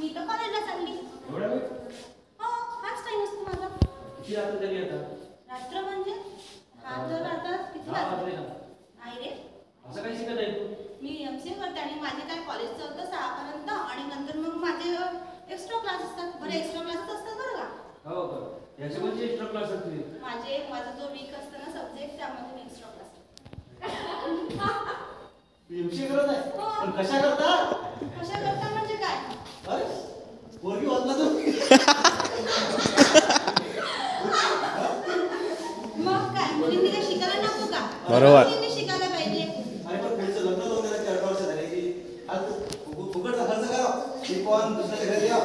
मी तर कॉलेजला चालली. एवढा वेळ? हो, हाच टाइम असतो माझा. किती रात्र झाली आता? रात्र म्हणजे हा जर आता किती दहा वाजले वाजले? ना. नाही रे, असं काय शिकत आहे तू? मी एमसीए करते आणि माझे काय कॉलेज चालतं 6 पर्यंत आणि नंतर मग माझे एक्स्ट्रा क्लास असतात. बरं, एक्स्ट्रा क्लासेस असतात बरं का. हो का? याचे म्हणजे एक्स्ट्रा क्लास असते. माझा जो वीक असतो ना सब्जेक्ट त्यामध्ये मी एक्स्ट्रा क्लास एमसी करत आहे हो. पण कशा करता कशा करता म्हणजे काय? अरे पोरगी होत ना तू मग काय मुलींनी काय शिकायला नको का? बरोबर. मुलींनी शिकायला पाहिजे. आणि पण पुढचं लग्न लावून द्यायला 18 वर्ष झाले की आज फुकटचा खर्च करा ते पण दुसऱ्याच्या घरी या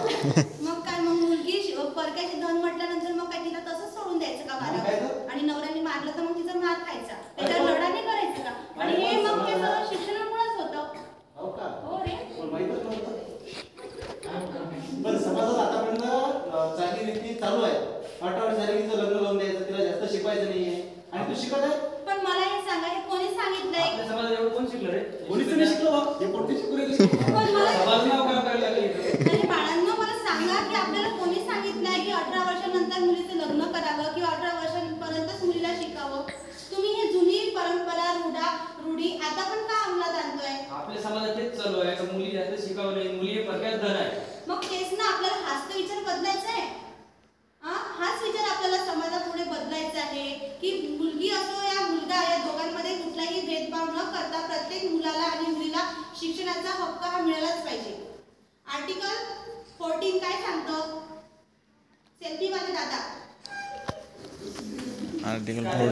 मग काय मग मुलगी परक्याची धन म्हटल्यानंतर मग काय तिला तसंच सोडून द्यायचं का काय मला? तर? आणि नवऱ्याने मारलं तर मग तिचा मार खायचा, त्याच्यावर लढा नाही करायचं का? आणि हे मग ते सगळं शिक्षणामुळेच होतं. हो का हो रे. पण माहीतच नव्हतं बरं समाजात आतापर्यंत चांगली रीती चालू आहे 18 वर्ष झाली की तिचं लग्न लावून द्यायचं तिला जास्त शिकवायचं नाहीये आणि तू शिकत आहे पण मला हे सांगा, हे कोणी सांगितलंय? आपल्या समाजात एवढं कोण शिकलं रे? कोणीच नाही शिकलो बा हे कोणती शिकू राहिली पण मला समाज नाव काय करायला लागले इथं? आणि बाळांनो, मला सांगा की आपल्याला कोणी सांगितलंय की 18 वर्षानंतर मुलीचं लग्न करावं किंवा 18 वर्षांपर्यंतच मुलीला शिकावं? तुम्ही ही जुनी परंपरा रूढी आता पण का अंमलात आणतोय? आपल्या समाजात तेच चालू आहे का मुली जास्त शिकावं नाही, मुली हे परक्यात धन आहे. मग तेच ना, आपल्याला हाच तर विचार बदलायचा आहे. हाच विचार आपल्याला समाजापुढे बदलायचा आहे की